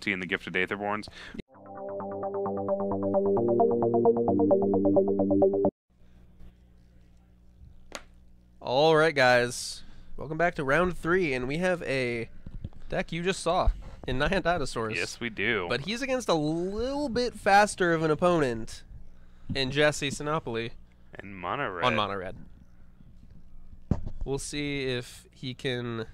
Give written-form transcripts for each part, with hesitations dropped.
seeing the Gifted Aetherborns. All right, guys. Welcome back to round 3, and we have a deck you just saw in Naya Dinosaurs. Yes, we do. But he's against a little bit faster of an opponent in Jesse Sinopoli. And Mono Red. On Mono Red. We'll see if he can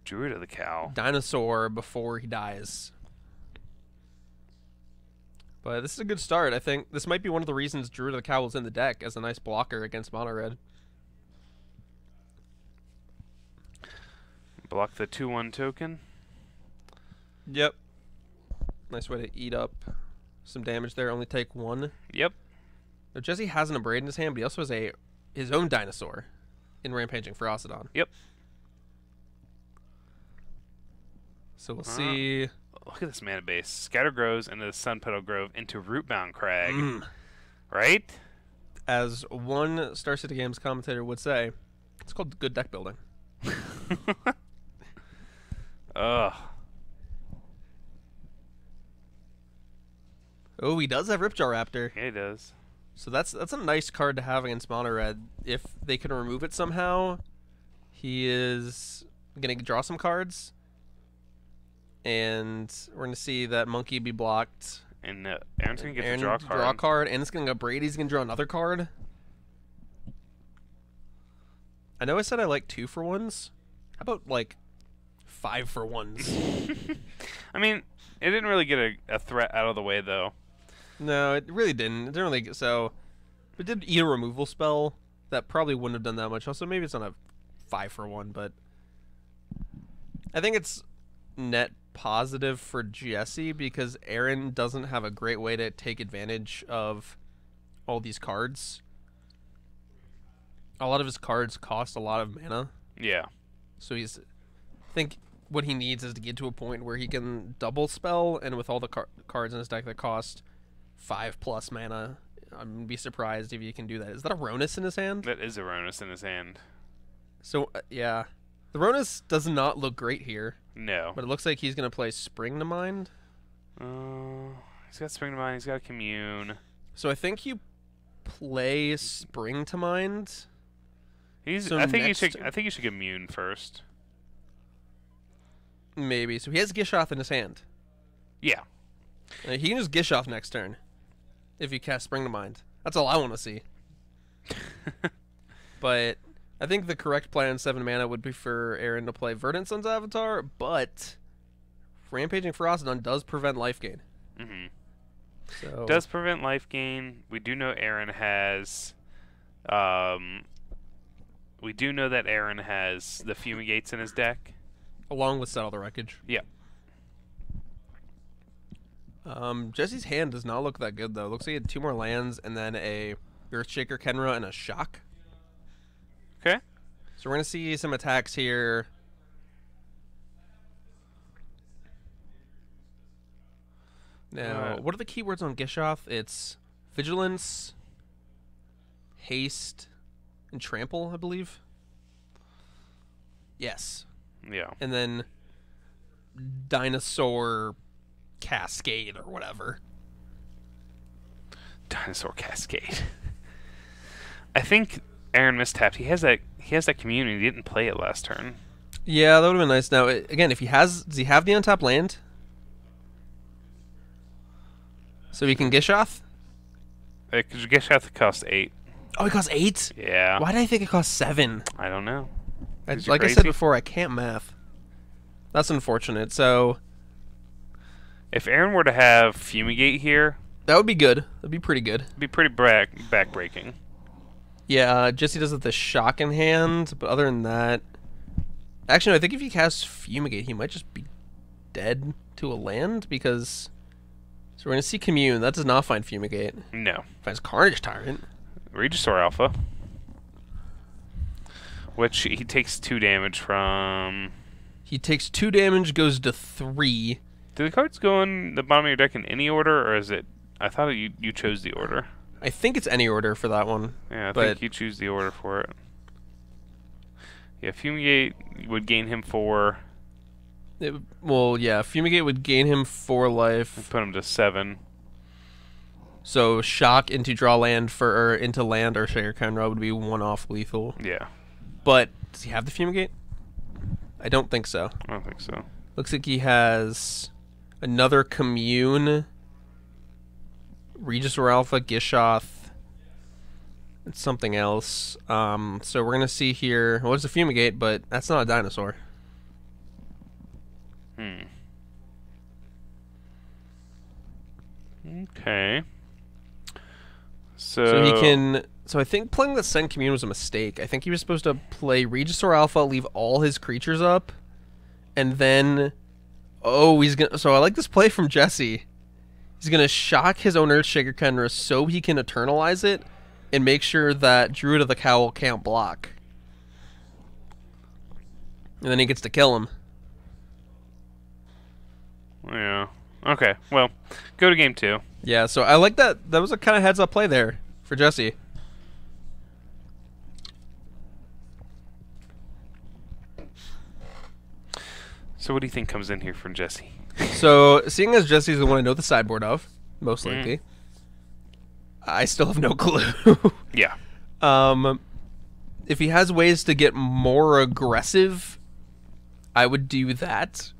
Druid of the Cow. dinosaur before he dies. But this is a good start. I think this might be one of the reasons Druid of the Cow was in the deck as a nice blocker against Mono Red. Block the 2/1 token. Yep. Nice way to eat up some damage there. Only take 1. Yep. Now, Jesse has an Abrade in his hand, but he also has his own dinosaur in Rampaging Ferocidon. Yep. So we'll see. Look at this mana base. Scatter Grows into the Sun Petal Grove into Rootbound Crag. Right? As one Star City Games commentator would say, it's called good deck building. Ugh. Oh, he does have Ripjaw Raptor. Yeah, he does. So that's a nice card to have against Mono Red. If they can remove it somehow, he is going to draw some cards. And we're going to see that Monkey be blocked. And Aaron's going to get Aaron the draw to card. draw a card, and it's going to go Brady. He's going to draw another card. I know I said I like 2-for-1s. How about, like, 5-for-1s? I mean, it didn't really get a threat out of the way, though. No, it really didn't. It didn't really. So, it did eat a removal spell. That probably wouldn't have done that much. Also, maybe it's not a 5-for-1, but I think it's net positive for Jesse because Aaron doesn't have a great way to take advantage of all these cards. A lot of his cards cost a lot of mana. Yeah. So I think what he needs is to get to a point where he can double spell, and with all the cards in his deck that cost 5+ mana, I'm going to be surprised if he can do that. Is that a Ronus in his hand? That is a Ronus in his hand. So, yeah. The Ronus does not look great here. No. But it looks like he's going to play Spring to Mind. He's got Spring to Mind. He's got Commune. So I think you play Spring to Mind. I think you should get Commune first. Maybe. So he has Gishoth in his hand. Yeah. He can just Gishoth next turn if you cast Spring to Mind. That's all I want to see. But I think the correct play on 7 mana would be for Aaron to play Verdant Sun's Avatar, but Rampaging Ferocidon does prevent life gain. Mm-hmm. So Does prevent life gain. We do know Aaron has... we do know that Aaron has the Fumigates in his deck. along with Settle the Wreckage. Yeah. Jesse's hand does not look that good, though. Looks like he had 2 more lands and then a Earthshaker Kenra and a Shock. Okay. So we're going to see some attacks here. Now, what are the keywords on Gishoth? It's Vigilance, Haste, and Trample, I believe. Yes. Yeah. And then Dinosaur Cascade or whatever. Dinosaur Cascade. I think Aaron mistapped. He has that community. He didn't play it last turn. Yeah, that would have been nice. Now, again, if he has... Does he have the untapped land? So he can Gishoth? Because Gishoth costs 8. Oh, it costs 8? Yeah. Why did I think it cost 7? I don't know. Like I said before, I can't math. That's unfortunate. So if Aaron were to have Fumigate here... that would be good. That'd be pretty good. It'd be pretty backbreaking. Yeah, Jesse does it the Shock in hand, but other than that... Actually, no, I think if he casts Fumigate, he might just be dead to a land, because... So we're going to see Commune. That does not find Fumigate. No. Finds Carnage Tyrant. Regisaur Alpha. Which he takes 2 damage from... He takes 2 damage, goes to 3. Do the cards go in the bottom of your deck in any order, or is it... I thought you chose the order. I think it's any order for that one. Yeah, I think you choose the order for it. Yeah, Fumigate would gain him 4. Well, yeah, Fumigate would gain him 4 life. Put him to 7. So shock into draw land or into land or Shaker Kenra would be 1 off lethal. Yeah. But does he have the Fumigate? I don't think so. I don't think so. Looks like he has another Commune, Regis or Alpha, Gishoth, and something else. So we're going to see here. Well, it's a Fumigate, but that's not a dinosaur. Okay. So he can. So I think playing the Send Commune was a mistake. I think he was supposed to play Regisaur Alpha, leave all his creatures up, and then, oh, he's gonna. So I like this play from Jesse. He's gonna shock his own Earthshaker Kenra so he can eternalize it and make sure that Druid of the Cowl can't block, and then he gets to kill him. Yeah. Okay. Well, go to game 2. Yeah. So I like that. That was a kind of heads up play there for Jesse. So what do you think comes in here from Jesse? So, seeing as Jesse's the one I know the sideboard of, most likely, I still have no clue. Yeah. If he has ways to get more aggressive, I would do that.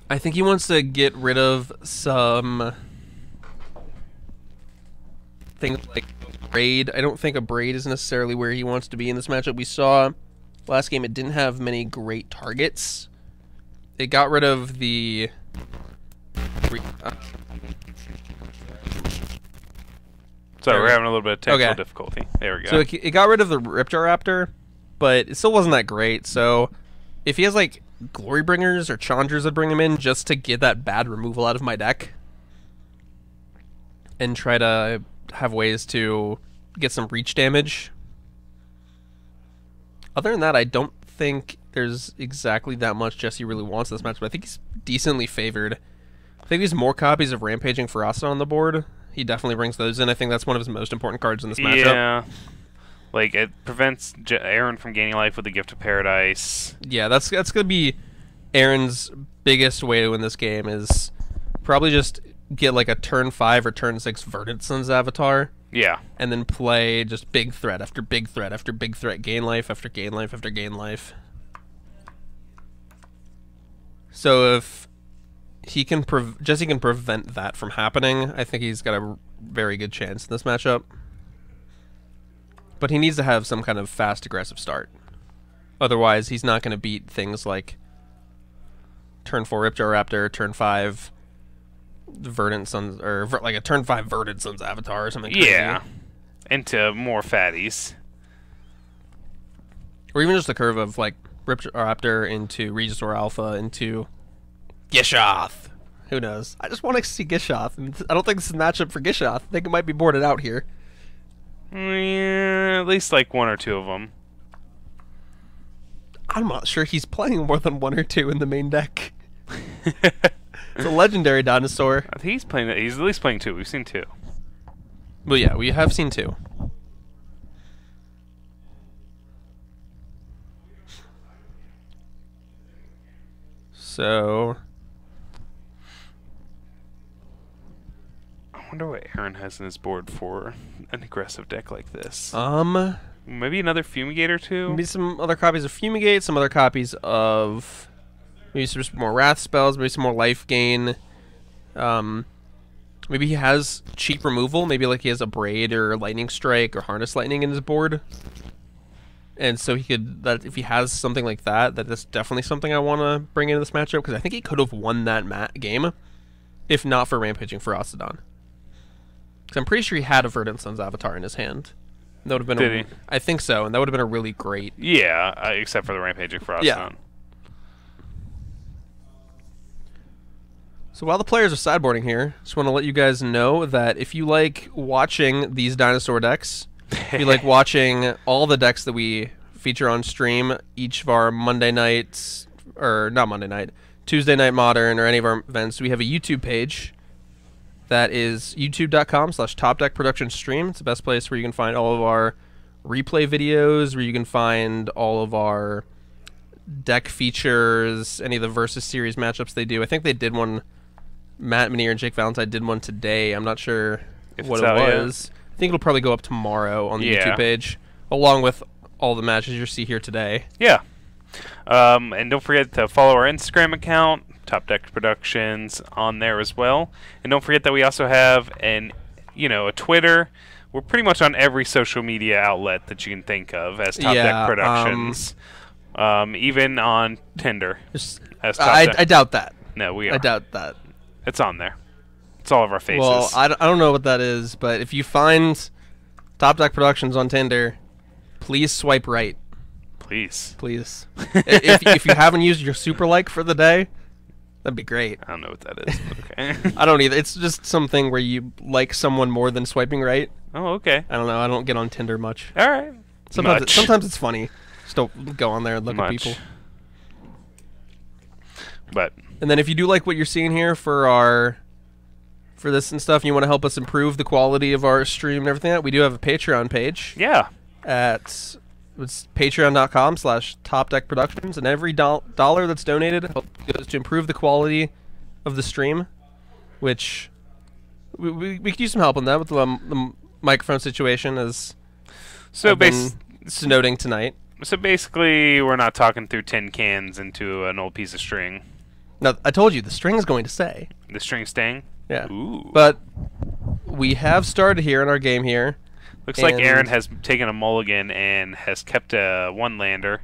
I think he wants to get rid of some things like Braid. I don't think a Braid is necessarily where he wants to be in this matchup. We saw last game it didn't have many great targets. It got rid of the So we're having a little bit of technical difficulty. There we go. So it got rid of the Ripjar Raptor, but it still wasn't that great. So if he has like Glorybringers or Chandras that bring him in just to get that bad removal out of my deck and try to have ways to get some reach damage. Other than that, I don't think there's exactly that much Jesse really wants this match, but I think he's decently favored. I think there's more copies of Rampaging Ferocity on the board. He definitely brings those in. I think that's one of his most important cards in this matchup. Yeah. Like, it prevents Aaron from gaining life with the Gift of Paradise. Yeah, that's going to be Aaron's biggest way to win this game is probably just get like a turn 5 or turn 6 Verdant Sun's Avatar. Yeah. And then play just big threat after big threat after big threat, gain life after gain life after gain life. So if he can Jesse can prevent that from happening, I think he's got a very good chance in this matchup. But he needs to have some kind of fast, aggressive start. Otherwise, he's not going to beat things like turn 4 Ripjar Raptor, turn 5 Verdant Sun's, or like a turn 5 Verdant Sun's Avatar or something crazy. Yeah. Into more fatties. Or even just the curve of like Ripjar Raptor into Regisaur Alpha into Gishoth. Who knows? I just want to see Gishoth. And I don't think this is a matchup for Gishoth. I think it might be boarded out here. Yeah, at least like 1 or 2 of them. I'm not sure he's playing more than 1 or 2 in the main deck. It's a legendary dinosaur. I think he's playing. He's at least playing 2. We've seen 2. Well, yeah, we have seen 2. So I wonder what Aaron has in his board for an aggressive deck like this. Maybe another Fumigate or 2? Maybe some other copies of Fumigate, some other copies of maybe some more Wrath spells, maybe some more life gain. Maybe he has cheap removal, maybe like he has a Braid or Lightning Strike or Harness Lightning in his board. And so he could, that if he has something like that, that's definitely something I want to bring into this matchup, because I think he could have won that game if not for Rampaging Ferocity. Because I'm pretty sure he had a Verdant Sun's Avatar in his hand. That would have been Did he? I think so, and that would have been a really great. Yeah, except for the Rampaging Ferocity. Yeah. So while the players are sideboarding here, just want to let you guys know that if you like watching these dinosaur decks, if you like watching all the decks that we feature on stream each of our Monday nights, or not Monday night, Tuesday Night Modern, or any of our events, we have a YouTube page. That is youtube.com/TopDeckProductionStream. It's the best place where you can find all of our replay videos, where you can find all of our deck features, any of the Versus Series matchups they do. I think they did one. Matt Menier and Jake Valentine did one today. I'm not sure what it was. I think it'll probably go up tomorrow on the YouTube page, along with all the matches you see here today. Yeah. And don't forget to follow our Instagram account, Top Deck Productions, on there as well. And don't forget that we also have a Twitter. We're pretty much on every social media outlet that you can think of as Top Deck Productions. Even on Tinder. I doubt that. No, we are. I doubt that. It's on there. It's all of our faces. Well, I don't know what that is, but if you find Top Deck Productions on Tinder, please swipe right. Please. if you haven't used your super like for the day, that'd be great. I don't know what that is, but okay. I don't either. It's just something where you like someone more than swiping right. Oh, okay. I don't know. I don't get on Tinder much. All right. Sometimes it's funny. Just don't go on there and look at people. And then if you do like what you're seeing here for this and stuff, and you want to help us improve the quality of our stream and everything, we do have a Patreon page. Yeah. It's patreon.com/topdeckproductions, and every dollar that's donated goes to improve the quality of the stream, which we could use some help on that with the microphone situation, as I've been noting tonight. So basically, we're not talking through tin cans into an old piece of string. No, I told you, the string is going to stay. The string staying? Yeah. Ooh. But we have started here in our game here. Looks like Aaron has taken a mulligan and has kept a one-lander.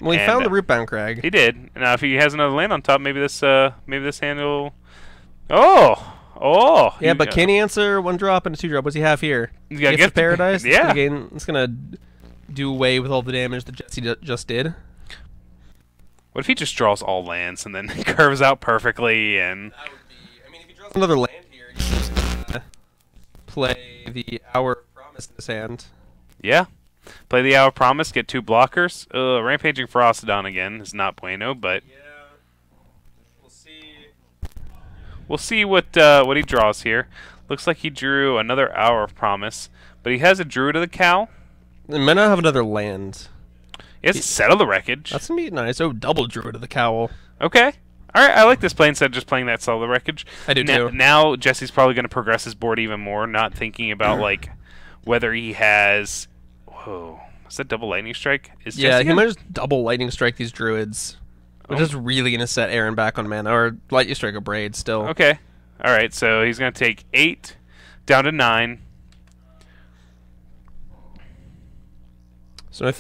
Well, he found the Rootbound Crag. He did. Now, if he has another land on top, maybe this hand will... Oh! Yeah, but can he answer 1-drop and a 2-drop? What does he have here? He's got Gift of Paradise? Yeah. It's going to do away with all the damage that Jesse just did. What if he just draws all lands and then curves out perfectly and... That would be... I mean, if he draws another land here, he can play the Hour of Promise in his hand. Yeah. Play the Hour of Promise, get 2 blockers. Rampaging Ferocidon again is not bueno, but... Yeah. We'll see. We'll see what he draws here. Looks like he drew another Hour of Promise, but he has a Druid of the Cow. He might not have another land. He has to settle the wreckage. That's going to be nice. Oh, double Druid of the Cowl. Okay. All right, I like this play instead of just playing that settle the wreckage. I do too. Now Jesse's probably going to progress his board even more, not thinking about like whether he has... Whoa. Is that double Lightning Strike? He might just double Lightning Strike these Druids. Which is really going to set Aaron back on mana. Or Lightning Strike a Braid still. Okay. All right, so he's going to take 8 down to 9. So I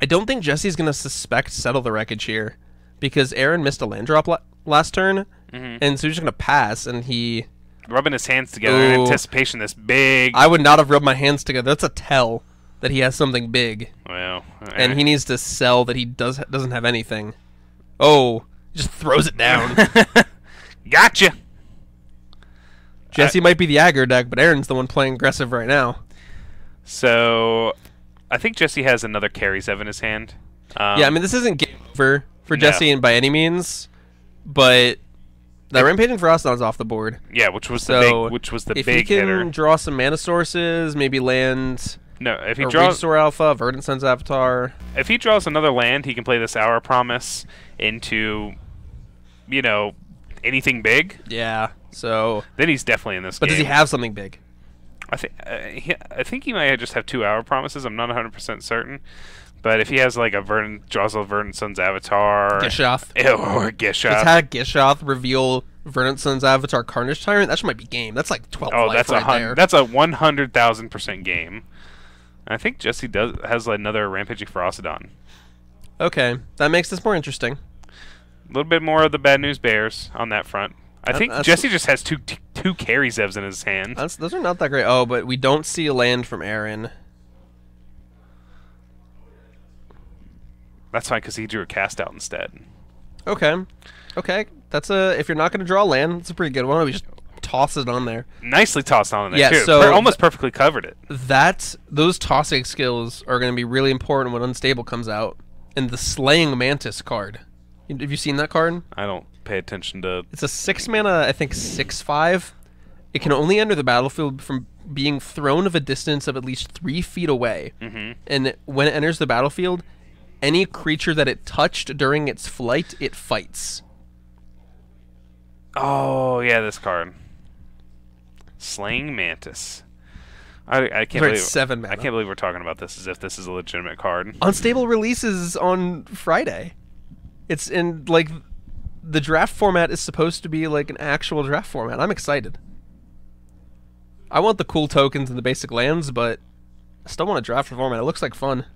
don't think Jesse's going to suspect settle the wreckage here, because Aaron missed a land drop last turn, and so he's just going to pass, and he... Rubbing his hands together in anticipation this big... I would not have rubbed my hands together. That's a tell that he has something big. Well... And he needs to sell that he doesn't have anything. Oh, he just throws it down. Gotcha! Jesse might be the aggro deck, but Aaron's the one playing aggressive right now. So... I think Jesse has another Carry 7 in his hand. Yeah, I mean, this isn't game over for Jesse and by any means, but the Rampaging Ferocidon's off the board. Yeah, which was the big hitter. If he can draw some mana sources, maybe land... No, if he draws... Restore Alpha, Verdant Sun's Avatar... If he draws another land, he can play this Hour Promise into, anything big. Yeah, so... Then he's definitely in this game. But does he have something big? I think he might just have 2 Hour Promises. I'm not 100% certain. But if he has like draws a Verdant Sun's Avatar... Gishoth. Or Gishoth. It's had Gishoth reveal Verdant Sun's Avatar Carnage Tyrant. That might be game. That's like 12 life there. That's a 100,000% game. I think Jesse has another Rampaging Ferocidon. Okay, that makes this more interesting. A little bit more of the Bad News Bears on that front. I think Jesse just has two Carry Zevs in his hand. Those are not that great. Oh, but we don't see a land from Aaron. That's fine, because he drew a Cast Out instead. Okay. That's if you're not going to draw a land, that's a pretty good one. We just toss it on there. Nicely tossed on there, yeah, too. So almost perfectly covered it. Those tossing skills are going to be really important when Unstable comes out. And the Slaying Mantis card. Have you seen that card? I don't pay attention to... It's a 6-mana, I think 6/5. It can only enter the battlefield from being thrown of a distance of at least 3 feet away. And when it enters the battlefield, any creature that it touched during its flight, it fights. Oh, yeah, this card. Slaying Mantis. I can't believe 7 mana. I can't believe we're talking about this as if this is a legitimate card. Unstable releases on Friday. It's in, like, the draft format is supposed to be like an actual draft format. I'm excited. I want the cool tokens and the basic lands, but I still want a draft format. It looks like fun.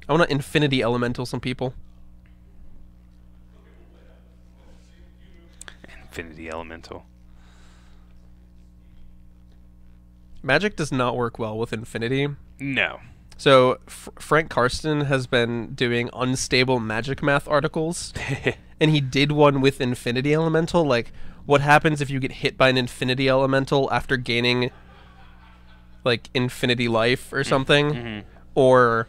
I want to Infinity Elemental some people. Infinity Elemental. Magic does not work well with Infinity. No. So Frank Karsten has been doing unstable Magic math articles, and he did one with Infinity Elemental. Like, what happens if you get hit by an Infinity Elemental after gaining, like, Infinity Life or something? Mm-hmm. Or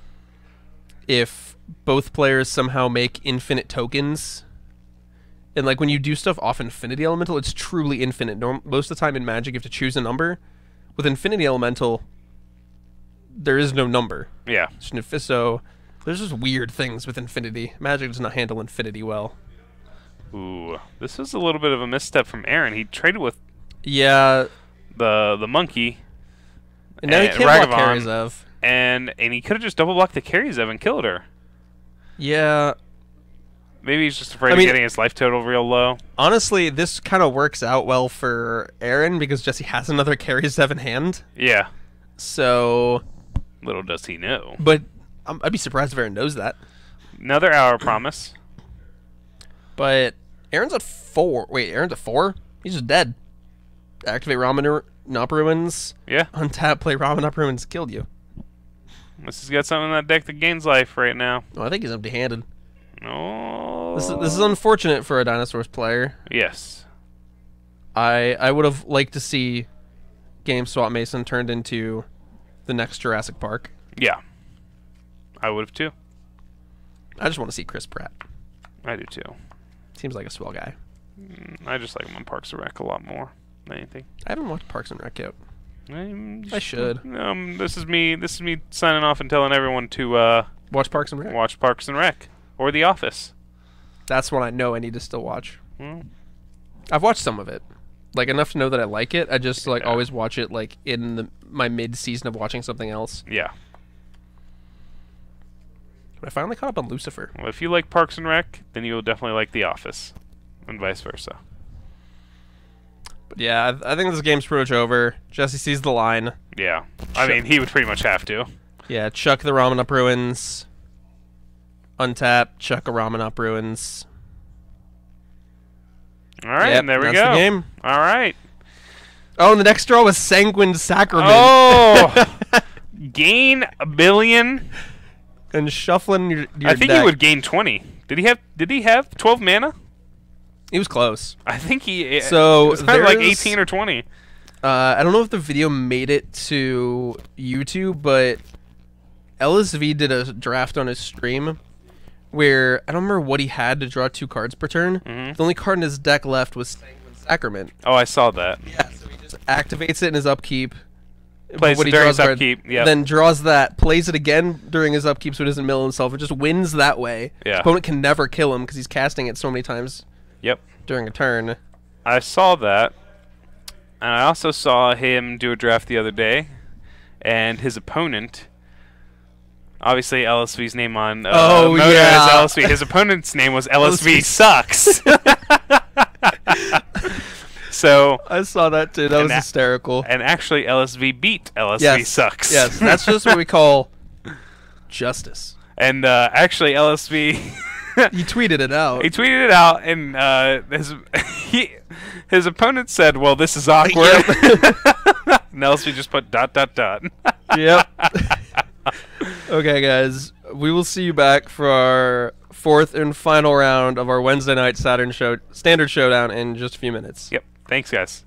if both players somehow make infinite tokens. And, like, when you do stuff off Infinity Elemental, it's truly infinite. Most of the time in Magic, you have to choose a number. With Infinity Elemental, there is no number. Yeah. So there's just weird things with Infinity. Magic does not handle Infinity well. Ooh, this was a little bit of a misstep from Aaron. He traded with the monkey. And now he can't block Karizev. And he could have just double blocked the Karizev and killed her. Yeah. Maybe he's just afraid of getting his life total real low. Honestly, this kind of works out well for Aaron because Jesse has another Karizev in hand. Yeah. So... little does he know. But I'd be surprised if Aaron knows that. Another hour promise. But Aaron's at 4. Wait, Aaron's at 4? He's just dead. Activate Ramen Up Ruins. Yeah. Untap, play Ramen Up Ruins. Killed you. This has got something in that deck that gains life right now. Oh, I think he's empty-handed. No. This is unfortunate for a Dinosaurs player. Yes. I would have liked to see GameSwap Mason turned into the next Jurassic Park. Yeah. I would have too. I just want to see Chris Pratt. I do too. Seems like a swell guy. I just like him on Parks and Rec a lot more than anything. I haven't watched Parks and Rec yet. I should. This is me signing off and telling everyone to watch Parks and Rec. Watch Parks and Rec or The Office. That's one I know I need to still watch. Hmm. I've watched some of it, like enough to know that I like it. I just always watch it like in my mid-season of watching something else. Yeah. But I finally caught up on Lucifer. Well, if you like Parks and Rec, then you'll definitely like The Office, and vice versa. But yeah, I think this game's pretty much over. Jesse sees the line. Yeah. I mean, he would pretty much have to. Yeah, chuck the Ramen Up Ruins. Untap, chuck a Ramen Up Ruins. All right, and there we go. That's the game. All right. Oh, and the next draw was Sanguine Sacrament. Oh! Gain 1 billion. And shuffling your I think deck. he would gain 20. Did he have 12 mana? He was close. I think he... So it was kind of like 18 or 20. I don't know if the video made it to YouTube, but LSV did a draft on his stream where I don't remember what he had to draw 2 cards per turn. Mm-hmm. The only card in his deck left was Sanguine Sacrament. Oh, I saw that. Yeah, so he just activates it in his upkeep. Plays it during his upkeep, yep. Then draws that, plays it again during his upkeep so he doesn't mill himself. It just wins that way. Yeah. His opponent can never kill him because he's casting it so many times Yep. during a turn. I saw that. And I also saw him do a draft the other day. And his opponent... Obviously, LSV's name on Moda is LSV. His opponent's name was LSV Sucks. So I saw that too. That was hysterical. And actually, LSV beat LSV Sucks. Yes, that's just what we call justice. And actually, LSV... He tweeted it out. He tweeted it out, and his opponent said, "Well, this is awkward." And LSV just put ... Yep. Okay, guys. We will see you back for our 4th and final round of our Wednesday night Standard Showdown in just a few minutes. Yep. Thanks, guys.